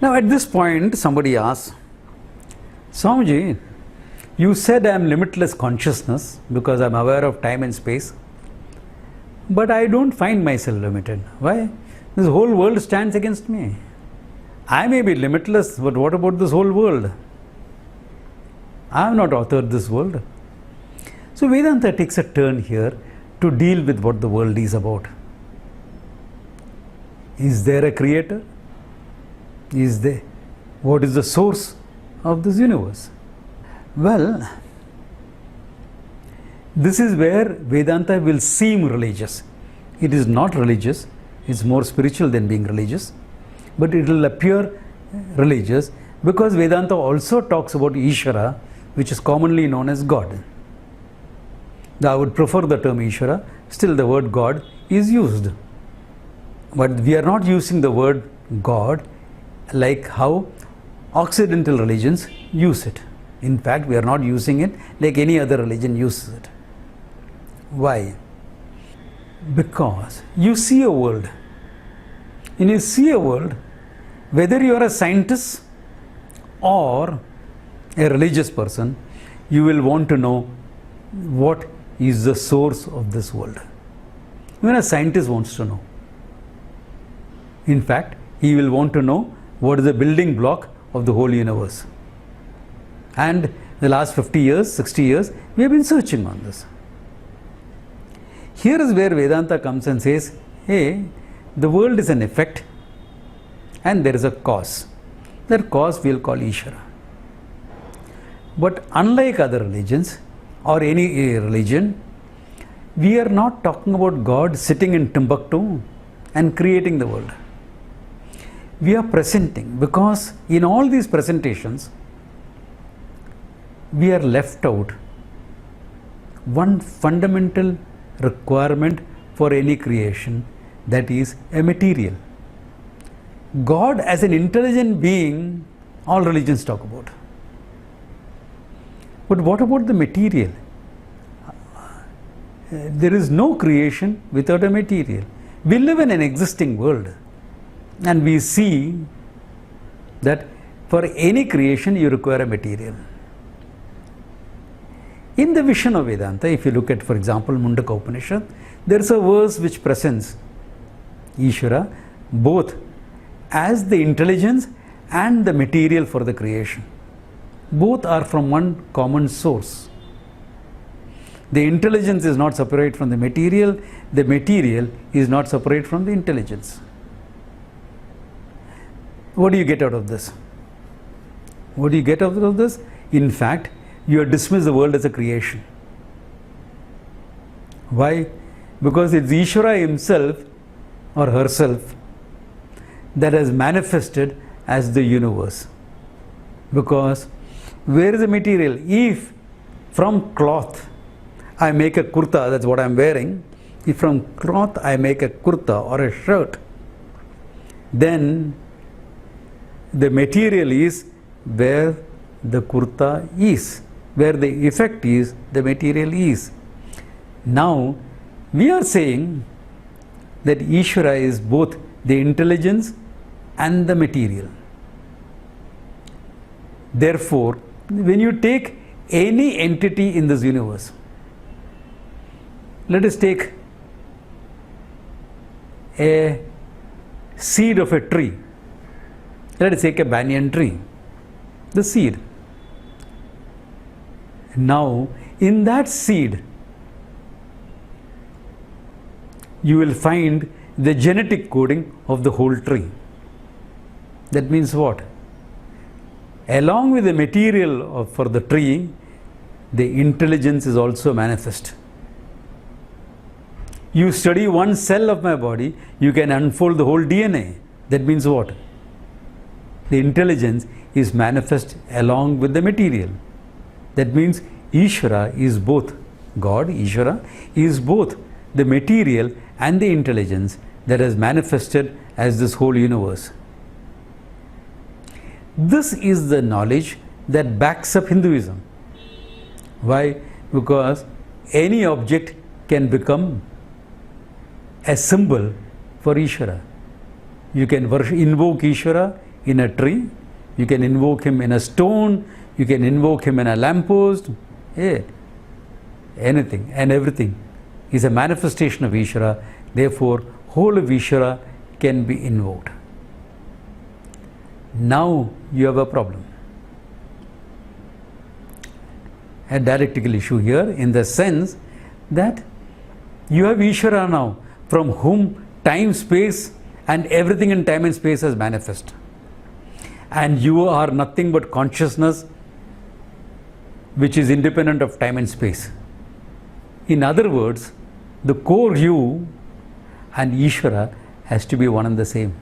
Now at this point somebody asks, Swamiji, you said I am limitless consciousness because I am aware of time and space, but I don't find myself limited. Why? This whole world stands against me. I may be limitless, but what about this whole world? I have not authored this world. So Vedanta takes a turn here to deal with what the world is about. Is there a creator? Is there? What is the source of this universe? Well, this is where Vedanta will seem religious. It is not religious, it's more spiritual than being religious, but it will appear religious because Vedanta also talks about Ishvara, which is commonly known as God. Now, I would prefer the term Ishvara, still the word God is used. But we are not using the word God like how Occidental religions use it. In fact, we are not using it like any other religion uses it. Why? Because you see a world. When you see a world, whether you are a scientist or a religious person, you will want to know what is the source of this world. Even a scientist wants to know. In fact, he will want to know what is the building block of the whole universe. And the last 50 years, 60 years, we have been searching on this. Here is where Vedanta comes and says, hey, the world is an effect and there is a cause. That cause we will call Ishvara. But unlike other religions or any religion, we are not talking about God sitting in Timbuktu and creating the world. We are presenting, because in all these presentations, we are left out one fundamental requirement for any creation, that is a material. God as an intelligent being, all religions talk about. But what about the material? There is no creation without a material. We live in an existing world, and we see that for any creation you require a material. In the vision of Vedanta, if you look at, for example, Mundaka Upanishad, there is a verse which presents Ishvara both as the intelligence and the material for the creation. Both are from one common source. The intelligence is not separate from the material is not separate from the intelligence. What do you get out of this? What do you get out of this? In fact, you dismiss the world as a creation. Why? Because it's Ishvara himself or herself that has manifested as the universe. Because where is the material? If from cloth I make a kurta, that's what I am wearing, if from cloth I make a kurta or a shirt, then the material is where the kurta is, where the effect is, the material is. Now, we are saying that Ishvara is both the intelligence and the material. Therefore, when you take any entity in this universe, let us take a seed of a tree. Let us take a banyan tree, the seed. Now, in that seed, you will find the genetic coding of the whole tree. That means what? Along with the material for the tree, the intelligence is also manifest. You study one cell of my body, you can unfold the whole DNA. That means what? The intelligence is manifest along with the material. That means Ishvara is both God, Ishvara is both the material and the intelligence that has manifested as this whole universe. This is the knowledge that backs up Hinduism. Why? Because any object can become a symbol for Ishvara. You can invoke Ishvara in a tree, you can invoke him in a stone, you can invoke him in a lamppost, anything and everything is a manifestation of Ishvara. Therefore, whole of Ishvara can be invoked. Now you have a problem. A dialectical issue here, in the sense that you have Ishvara now, from whom time, space and everything in time and space has manifest. And you are nothing but consciousness which is independent of time and space. In other words, the core you and Ishvara has to be one and the same.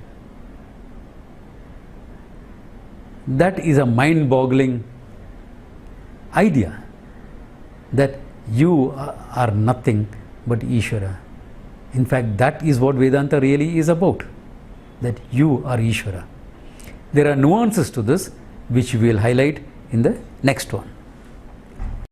That is a mind-boggling idea, that you are nothing but Ishvara. In fact, that is what Vedanta really is about, that you are Ishvara. There are nuances to this which we will highlight in the next one.